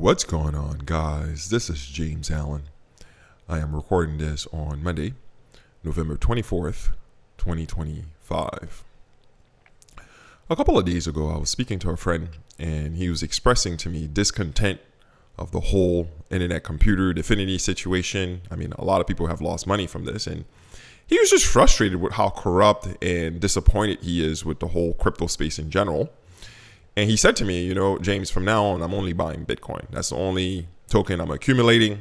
What's going on, guys? This is James Allen. I am recording this on Monday, November 24th, 2025. A couple of days ago, I was speaking to a friend, and he was expressing to me discontent of the whole internet computer Definity situation. I mean, a lot of people have lost money from this, and he was just frustrated with how corrupt and disappointed he is with the whole crypto space in general. And he said to me, James, from now on, I'm only buying Bitcoin. That's the only token I'm accumulating.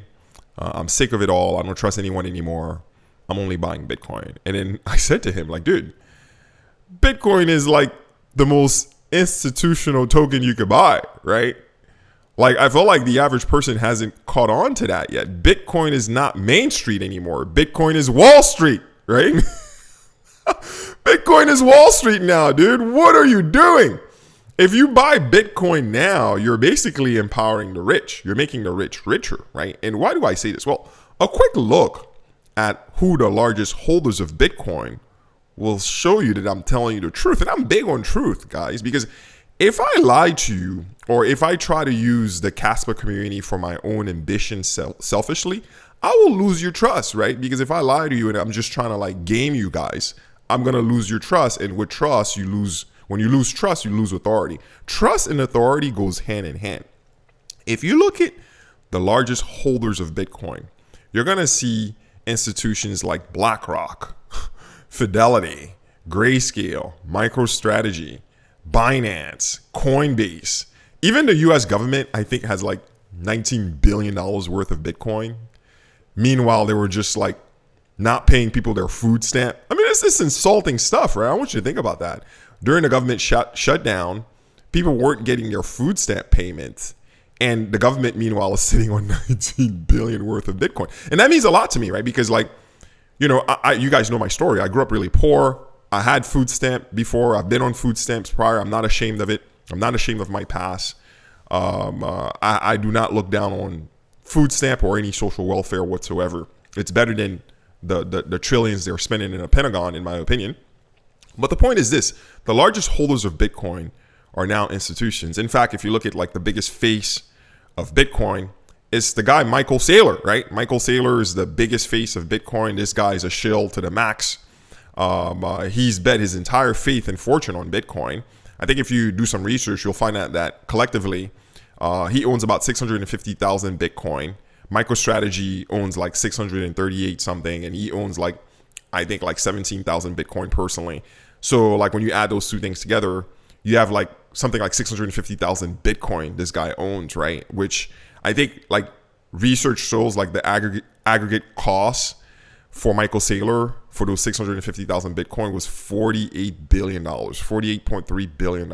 I'm sick of it all. I don't trust anyone anymore. I'm only buying Bitcoin. And then I said to him, dude, Bitcoin is like the most institutional token you could buy, right? I feel like the average person hasn't caught on to that yet. Bitcoin is not Main Street anymore. Bitcoin is Wall Street, right? Bitcoin is Wall Street now, dude. What are you doing? If you buy Bitcoin now, you're basically empowering the rich. You're making the rich richer, right? And why do I say this? Well, a quick look at who the largest holders of Bitcoin will show you that I'm telling you the truth. And I'm big on truth, guys, because if I lie to you or if I try to use the Kaspa community for my own ambition selfishly, I will lose your trust, right? Because if I lie to you and I'm just trying to game you guys, I'm going to lose your trust. And with trust, you lose. When you lose trust, you lose authority. Trust and authority goes hand in hand. If you look at the largest holders of Bitcoin, you're going to see institutions like BlackRock, Fidelity, Grayscale, MicroStrategy, Binance, Coinbase. Even the US government, I think, has $19 billion worth of Bitcoin. Meanwhile, they were just not paying people their food stamp. I mean, it's this insulting stuff, right? I want you to think about that. During the government shutdown, people weren't getting their food stamp payments. And the government, meanwhile, is sitting on 19 billion worth of Bitcoin. And that means a lot to me, right? Because you guys know my story. I grew up really poor. I had food stamp before. I've been on food stamps prior. I'm not ashamed of it. I'm not ashamed of my past. I do not look down on food stamp or any social welfare whatsoever. It's better than the trillions they're spending in the Pentagon, in my opinion. But the point is this: the largest holders of Bitcoin are now institutions. In fact, if you look at the biggest face of Bitcoin, it's the guy Michael Saylor, right? Michael Saylor is the biggest face of Bitcoin. This guy is a shill to the max. He's bet his entire faith and fortune on Bitcoin. I think if you do some research, you'll find out that collectively, he owns about 650,000 Bitcoin. MicroStrategy owns 638 something, and he owns I think 17,000 Bitcoin personally. So when you add those two things together, you have something like 650,000 Bitcoin this guy owns, right? Which I think research shows the aggregate cost for Michael Saylor for those 650,000 Bitcoin was $48 billion, $48.3 billion,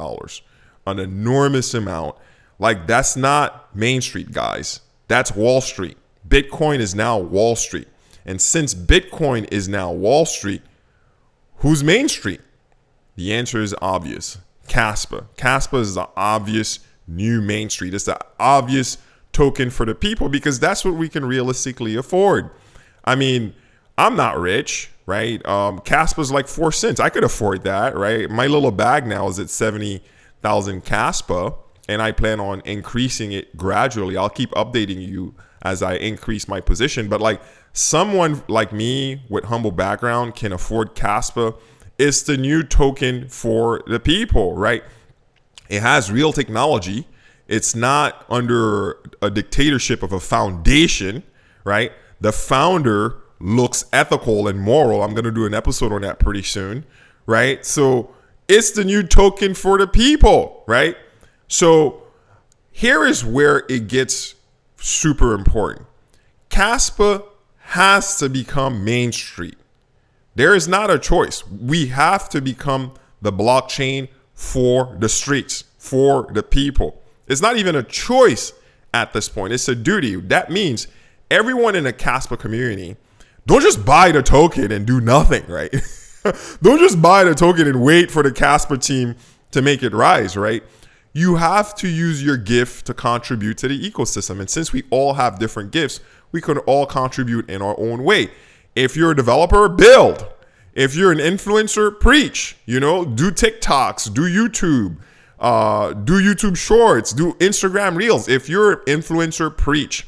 an enormous amount. That's not Main Street, guys. That's Wall Street. Bitcoin is now Wall Street. And since Bitcoin is now Wall Street, who's Main Street? The answer is obvious. Kaspa. Kaspa is the obvious new Main Street. It's the obvious token for the people because that's what we can realistically afford. I mean, I'm not rich, right? Kaspa's 4 cents. I could afford that, right? My little bag now is at 70,000 Kaspa, and I plan on increasing it gradually. I'll keep updating you as I increase my position. But someone like me with humble background can afford Kaspa. It's the new token for the people, right? It has real technology. It's not under a dictatorship of a foundation, right? The founder looks ethical and moral. I'm going to do an episode on that pretty soon, right? So it's the new token for the people, right? So here is where it gets super important. Kaspa has to become Main Street. There is not a choice. We have to become the blockchain for the streets, for the people. It's not even a choice at this point. It's a duty. That means everyone in the Kaspa community, don't just buy the token and do nothing, right? Don't just buy the token and wait for the Kaspa team to make it rise, right? You have to use your gift to contribute to the ecosystem. And since we all have different gifts, we can all contribute in our own way. If you're a developer, build. If you're an influencer, preach. Do TikToks, do YouTube. Do YouTube shorts, do Instagram reels. If you're an influencer, preach.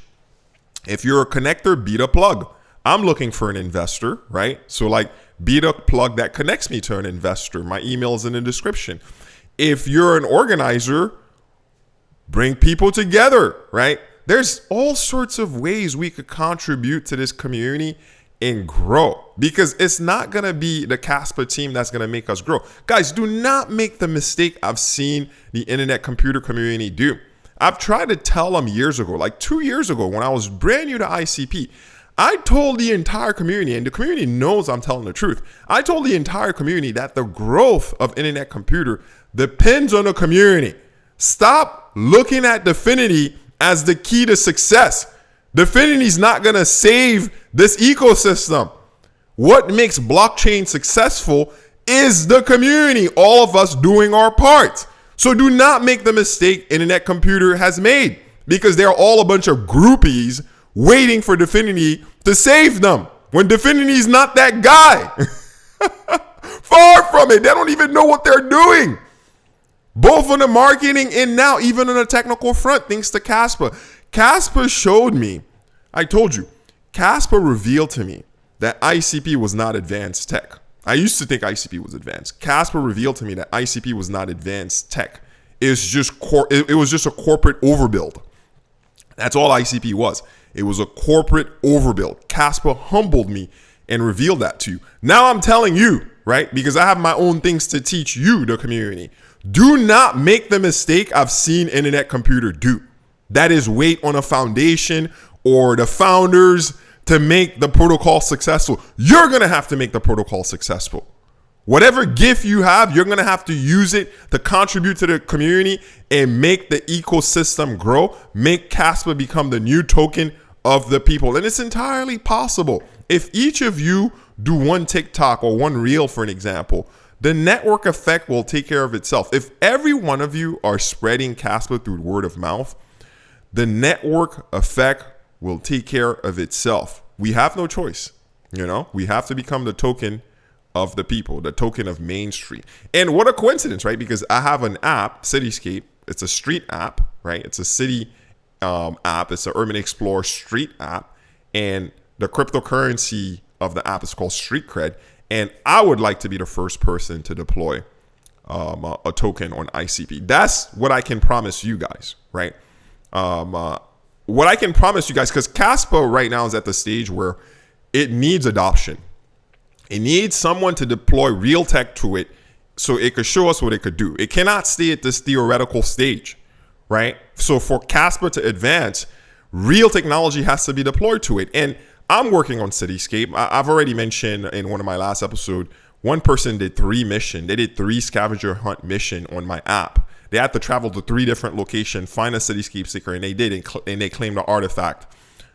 If you're a connector, be the plug. I'm looking for an investor, right? So like be the plug that connects me to an investor. My email is in the description. If you're an organizer, bring people together, right? There's all sorts of ways we could contribute to this community and grow, because it's not going to be the Kaspa team that's going to make us grow. Guys, do not make the mistake I've seen the internet computer community do. I've tried to tell them years ago, like 2 years ago when I was brand new to ICP, I told the entire community, and the community knows I'm telling the truth. I told the entire community that the growth of internet computer depends on the community. Stop looking at Dfinity as the key to success. Dfinity's not going to save this ecosystem. What makes blockchain successful is the community, all of us doing our part. So do not make the mistake internet computer has made, because they're all a bunch of groupies waiting for Dfinity to save them when Dfinity's not that guy. Far from it. They don't even know what they're doing. Both on the marketing and now even on the technical front, thanks to Kaspa. Kaspa showed me, I told you, Kaspa revealed to me that ICP was not advanced tech. I used to think ICP was advanced. Kaspa revealed to me that ICP was not advanced tech. It was just a corporate overbuild. That's all ICP was. It was a corporate overbuild. Kaspa humbled me and revealed that to you. Now I'm telling you, right? Because I have my own things to teach you, the community. Do not make the mistake I've seen internet computer do. That is wait on a foundation or the founders to make the protocol successful. You're going to have to make the protocol successful. Whatever gift you have, you're going to have to use it to contribute to the community and make the ecosystem grow. Make Kaspa become the new token of the people. And it's entirely possible. If each of you do one TikTok or one reel, for an example, the network effect will take care of itself. If every one of you are spreading Kaspa through word of mouth, the network effect will take care of itself. We have no choice. We have to become the token of the people, the token of Main Street. And what a coincidence, right? Because I have an app, Cityscape. It's a street app, right? It's a city app. It's an Urban Explorer street app. And the cryptocurrency of the app is called Street Cred. And I would like to be the first person to deploy a token on ICP. That's what I can promise you guys, right? What I can promise you guys, because Kaspa right now is at the stage where it needs adoption. It needs someone to deploy real tech to it so it could show us what it could do. It cannot stay at this theoretical stage, right? So for Kaspa to advance, real technology has to be deployed to it. And I'm working on Cityscape. I've already mentioned in one of my last episodes, one person did 3 missions. They did 3 scavenger hunt mission on my app. They had to travel to 3 different locations, find a Cityscape sticker, and they did, and they claimed the artifact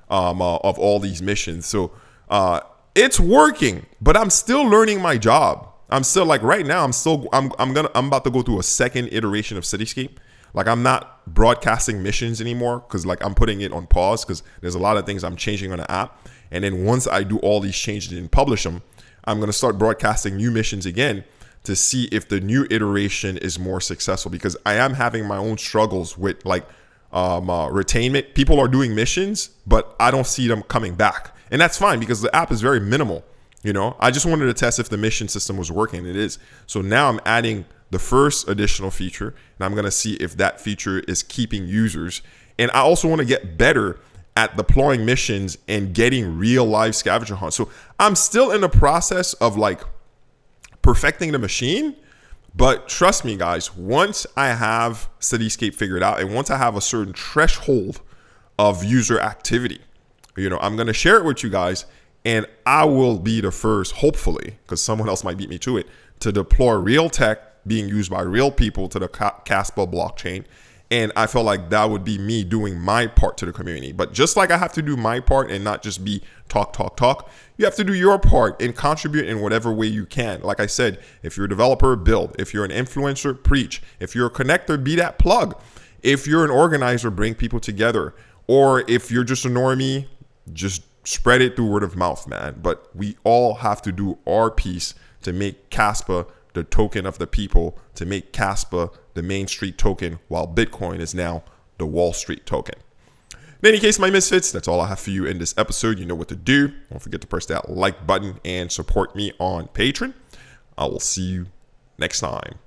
of all these missions. So it's working, but I'm still learning my job. I'm still like right now. I'm about to go through a second iteration of Cityscape. Like I'm not broadcasting missions anymore because like I'm putting it on pause because there's a lot of things I'm changing on the app. And then once I do all these changes and publish them, I'm going to start broadcasting new missions again to see if the new iteration is more successful, because I am having my own struggles with like retainment. People are doing missions, but I don't see them coming back. And that's fine because the app is very minimal. I just wanted to test if the mission system was working. It is. So now I'm adding the first additional feature, and I'm going to see if that feature is keeping users. And I also want to get better at deploying missions and getting real live scavenger hunts. So I'm still in the process of like perfecting the machine. But trust me, guys, once I have Cityscape figured out and once I have a certain threshold of user activity, I'm going to share it with you guys, and I will be the first, hopefully, because someone else might beat me to it, to deploy real tech being used by real people to the Kaspa blockchain. And I felt like that would be me doing my part to the community. But just like I have to do my part and not just be talk, you have to do your part and contribute in whatever way you can. Like I said, if you're a developer, build. If you're an influencer, preach. If you're a connector, be that plug. If you're an organizer, bring people together. Or if you're just a normie, just spread it through word of mouth, man. But we all have to do our piece to make Kaspa the token of the people to make Kaspa the Main Street token, while Bitcoin is now the Wall Street token. In any case, my misfits, that's all I have for you in this episode. You know what to do. Don't forget to press that like button and support me on Patreon. I will see you next time.